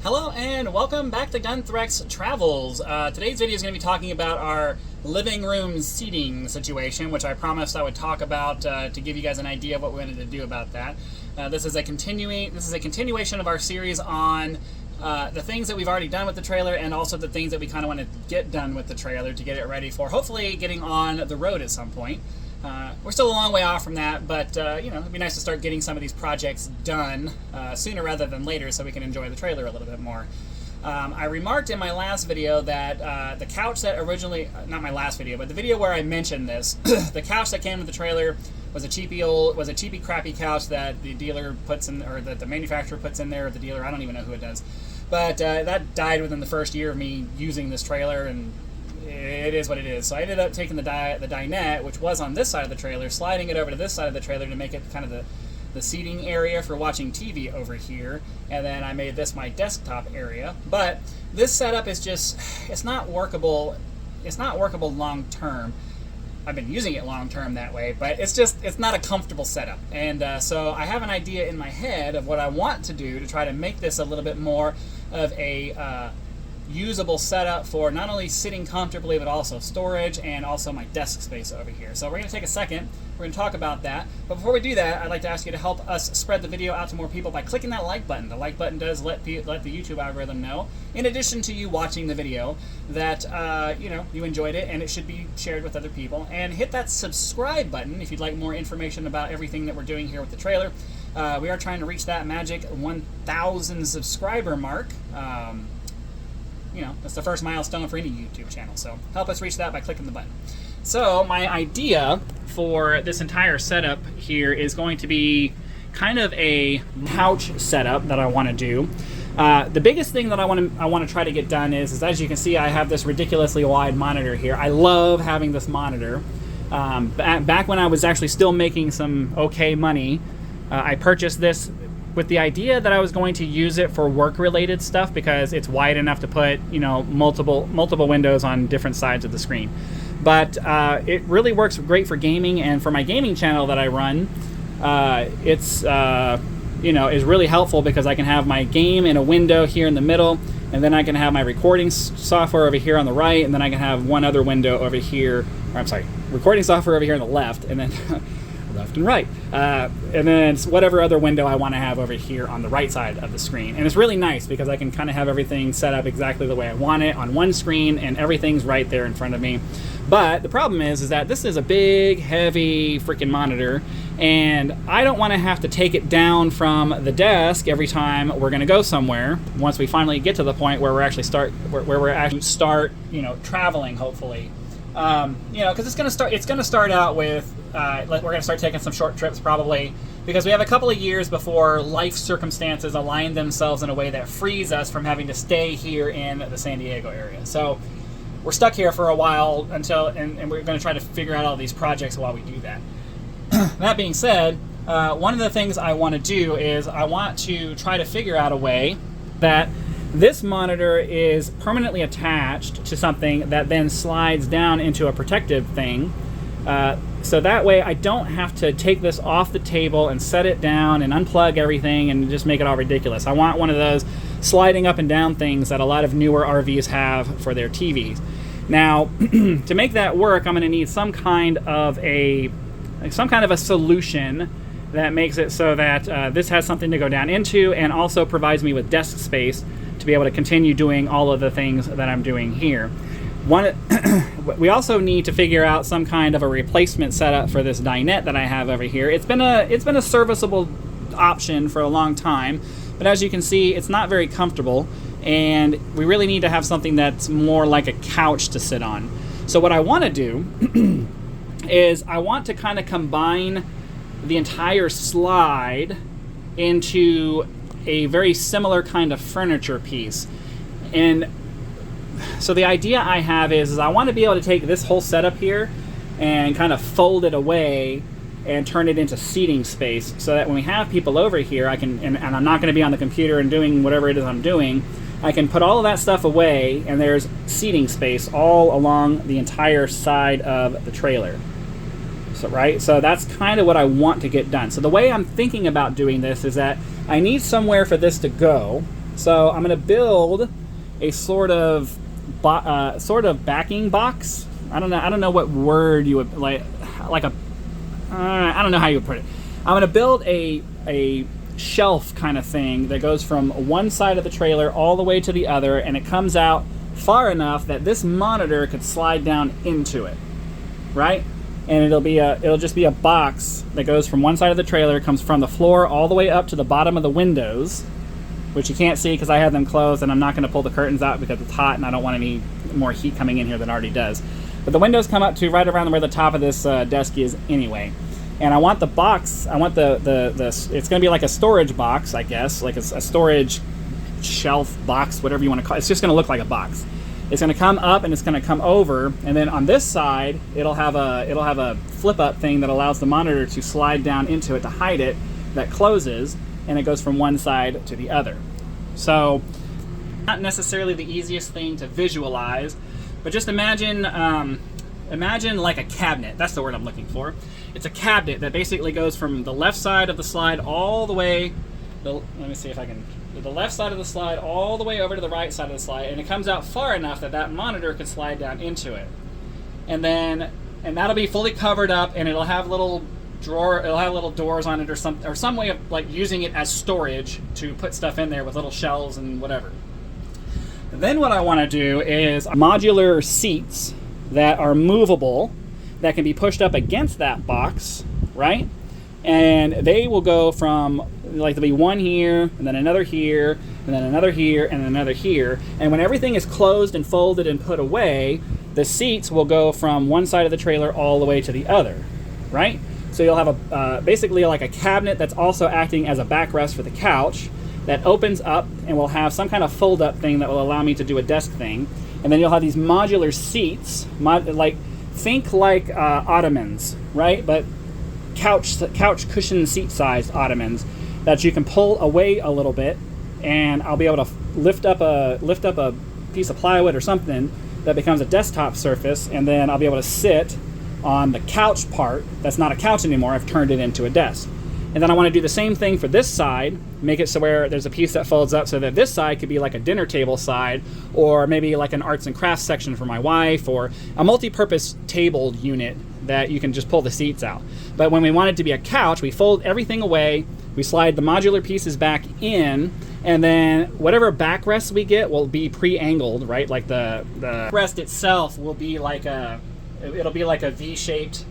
Hello and welcome back to Gunthrex Travels. Today's video is going to be talking about our living room seating situation, which I promised I would talk about to give you guys an idea of what we wanted to do about that. This is a continuation of our series on the things that we've already done with the trailer, and also the things that we kind of want to get done with the trailer to get it ready for hopefully getting on the road at some point. We're still a long way off from that, but you know, it'd be nice to start getting some of these projects done sooner rather than later, so we can enjoy the trailer a little bit more. I remarked in my last video that the couch that originally, not my last video, but the video where I mentioned this, the couch that came with the trailer was a cheapy crappy couch that the dealer puts in, or that the manufacturer puts in there, or the dealer, I don't even know who it does. But that died within the first year of me using this trailer, and it is what it is. So I ended up taking the dinette, which was on this side of the trailer, sliding it over to this side of the trailer to make it kind of the seating area for watching TV over here, and then I made this my desktop area. But this setup is just, it's not workable long term. I've been using it long term that way, but it's not a comfortable setup. And so I have an idea in my head of what I want to do to try to make this a little bit more of a usable setup for not only sitting comfortably, but also storage and also my desk space over here. So we're going to take a second, we're going to talk about that. But before we do that, I'd like to ask you to help us spread the video out to more people by clicking that like button. The like button does let the YouTube algorithm know, in addition to you watching the video, that you know, you enjoyed it and it should be shared with other people. And hit that subscribe button if you'd like more information about everything that we're doing here with the trailer. We are trying to reach that magic 1,000 subscriber mark. You know, that's the first milestone for any YouTube channel, so help us reach that by clicking the button. So my idea for this entire setup here is going to be kind of a couch setup that I want to do. The biggest thing that I want to try to get done is as you can see, I have this ridiculously wide monitor here. I love having this monitor. Back when I was actually still making some okay money, I purchased this with the idea that I was going to use it for work-related stuff because it's wide enough to put, you know, multiple windows on different sides of the screen. But it really works great for gaming, and for my gaming channel that I run, it's you know, is really helpful because I can have my game in a window here in the middle, and then I can have my recording software over here on the right, and then I can have one other window over here, or I'm sorry, recording software over here on the left, and then left and right, and then whatever other window I want to have over here on the right side of the screen. And it's really nice because I can kind of have everything set up exactly the way I want it on one screen, and everything's right there in front of me. But the problem is that this is a big, heavy freaking monitor, and I don't want to have to take it down from the desk every time we're going to go somewhere. Once we finally get to the point where we're actually start, you know, traveling, hopefully. You know, because it's going to start out with we're going to start taking some short trips probably, because we have a couple of years before life circumstances align themselves in a way that frees us from having to stay here in the San Diego area. So we're stuck here for a while until, and we're going to try to figure out all these projects while we do that. That being said, one of the things I want to do is I want to try to figure out a way that this monitor is permanently attached to something that then slides down into a protective thing. So that way I don't have to take this off the table and set it down and unplug everything and just make it all ridiculous. I want one of those sliding up and down things that a lot of newer RVs have for their TVs. Now, to make that work, I'm going to need some kind of a solution that makes it so that this has something to go down into and also provides me with desk space to be able to continue doing all of the things that I'm doing here. We also need to figure out some kind of a replacement setup for this dinette that I have over here. It's been a serviceable option for a long time, but as you can see, it's not very comfortable, and we really need to have something that's more like a couch to sit on. So what I want to do is I want to kind of combine the entire slide into a very similar kind of furniture piece. And so the idea I have is I want to be able to take this whole setup here and kind of fold it away and turn it into seating space, so that when we have people over here, I can, and I'm not going to be on the computer and doing whatever it is I'm doing, I can put all of that stuff away, and there's seating space all along the entire side of the trailer. So that's kind of what I want to get done. So the way I'm thinking about doing this is that I need somewhere for this to go, So I'm going to build a sort of backing box. I don't know what word you would like a I don't know how you would put it. I'm going to build a shelf kind of thing that goes from one side of the trailer all the way to the other, and it comes out far enough that this monitor could slide down into it, right? And it'll just be a box that goes from one side of the trailer, comes from the floor all the way up to the bottom of the windows, which you can't see because I have them closed, and I'm not going to pull the curtains out because it's hot and I don't want any more heat coming in here than it already does. But the windows come up to right around where the top of this desk is anyway. And I want the box, I want it's going to be like a storage box, I guess, like a storage shelf box, whatever you want to call it. It's just going to look like a box. It's going to come up and it's going to come over, and then on this side it'll have a flip up thing that allows the monitor to slide down into it to hide it, that closes, and it goes from one side to the other. So not necessarily the easiest thing to visualize, but just imagine like a cabinet. That's the word I'm looking for. It's a cabinet that basically goes from the left side of the slide all the way, let me see if I can, the left side of the slide all the way over to the right side of the slide, and it comes out far enough that that monitor could slide down into it. And that'll be fully covered up, and it'll have little doors on it, or some way of like using it as storage to put stuff in there with little shelves and whatever. Then what I want to do is modular seats that are movable, that can be pushed up against that box, right? And they will go from, like, there'll be one here, and then another here, and then another here, and another here. And when everything is closed and folded and put away, the seats will go from one side of the trailer all the way to the other, right? So you'll have basically like a cabinet that's also acting as a backrest for the couch that opens up and will have some kind of fold-up thing that will allow me to do a desk thing. And then you'll have these modular seats, think like ottomans, right? But couch cushion seat sized ottomans that you can pull away a little bit, and I'll be able to lift up a piece of plywood or something that becomes a desktop surface, and then I'll be able to sit on the couch part that's not a couch anymore. I've turned it into a desk. And then I want to do the same thing for this side, make it so where there's a piece that folds up so that this side could be like a dinner table side, or maybe like an arts and crafts section for my wife, or a multi-purpose table unit that you can just pull the seats out. But when we want it to be a couch, we fold everything away, we slide the modular pieces back in, and then whatever backrest we get will be pre-angled, right? Like the rest itself will be it'll be like a V-shaped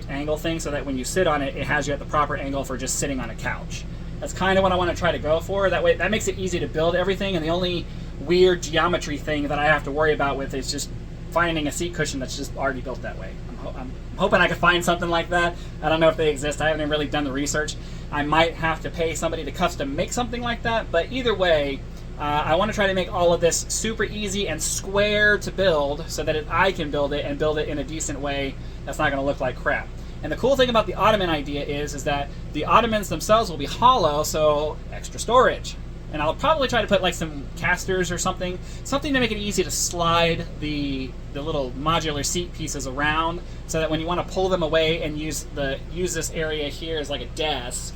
angle thing, so that when you sit on it, it has you at the proper angle for just sitting on a couch. That's kind of what I want to try to go for. That way, that makes it easy to build everything, and the only weird geometry thing that I have to worry about with is just finding a seat cushion that's just already built that way. I'm hoping I could find something like that. I don't know if they exist. I haven't really done the research. I might have to pay somebody to custom make something like that, but either way, I want to try to make all of this super easy and square to build so that I can build it and build it in a decent way that's not going to look like crap. And the cool thing about the ottoman idea is that the ottomans themselves will be hollow, so extra storage. And I'll probably try to put like some casters or something to make it easy to slide the little modular seat pieces around, so that when you want to pull them away and use this area here as like a desk,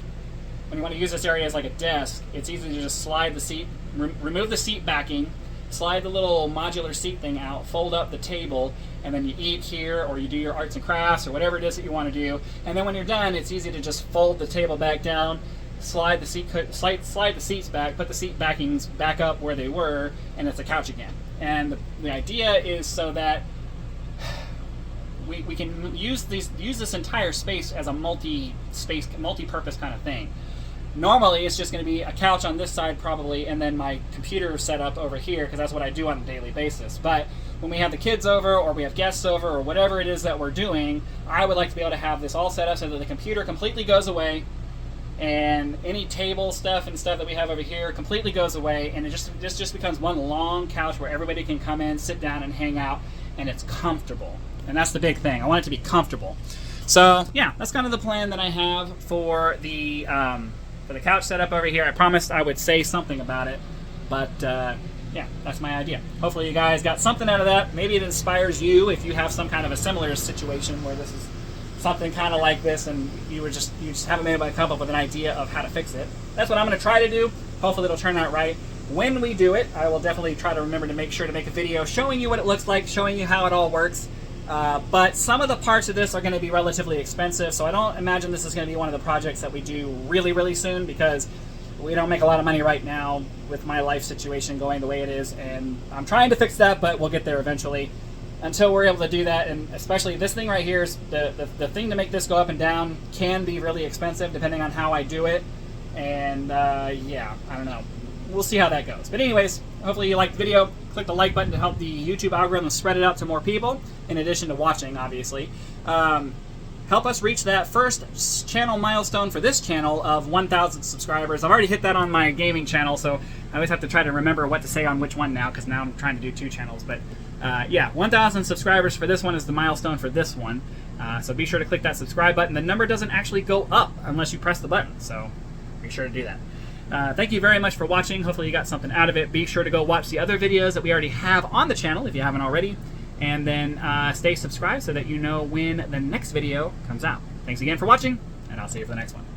when you want to use this area as like a desk, it's easy to just slide the seat, remove the seat backing, slide the little modular seat thing out, fold up the table, and then you eat here, or you do your arts and crafts, or whatever it is that you want to do. And then when you're done, it's easy to just fold the table back down, slide the seats back, put the seat backings back up where they were, and it's a couch again. And the idea is so that we can use this entire space as a multi-purpose kind of thing. Normally, it's just going to be a couch on this side probably, and then my computer set up over here, because that's what I do on a daily basis. But when we have the kids over, or we have guests over, or whatever it is that we're doing, I would like to be able to have this all set up so that the computer completely goes away, and any table stuff and stuff that we have over here completely goes away, and this just becomes one long couch where everybody can come in, sit down, and hang out, and it's comfortable. And that's the big thing. I want it to be comfortable. So yeah, that's kind of the plan that I have for the couch setup over here. I promised I would say something about it, but yeah, that's my idea. Hopefully you guys got something out of that. Maybe it inspires you if you have some kind of a similar situation where this is something kind of like this, and you just haven't been able to come up with an idea of how to fix it. That's what I'm going to try to do. Hopefully hopefully it'll turn out right. When we do it, I will definitely try to remember to make sure to make a video showing you what it looks like, showing you how it all works. But some of the parts of this are going to be relatively expensive, so I don't imagine this is going to be one of the projects that we do really, really soon, because we don't make a lot of money right now with my life situation going the way it is, and I'm trying to fix that, but we'll get there eventually. Until we're able to do that, and especially this thing right here, is the thing to make this go up and down can be really expensive depending on how I do it, and yeah, I don't know. We'll see how that goes. But anyways, hopefully you liked the video. Click the like button to help the YouTube algorithm spread it out to more people, in addition to watching, obviously. Help us reach that first channel milestone for this channel of 1,000 subscribers. I've already hit that on my gaming channel, so I always have to try to remember what to say on which one now, because now I'm trying to do 2 channels. But yeah, 1,000 subscribers for this one is the milestone for this one. So be sure to click that subscribe button. The number doesn't actually go up unless you press the button, so be sure to do that. Thank you very much for watching. Hopefully you got something out of it. Be sure to go watch the other videos that we already have on the channel if you haven't already. And then stay subscribed so that you know when the next video comes out. Thanks again for watching, and I'll see you for the next one.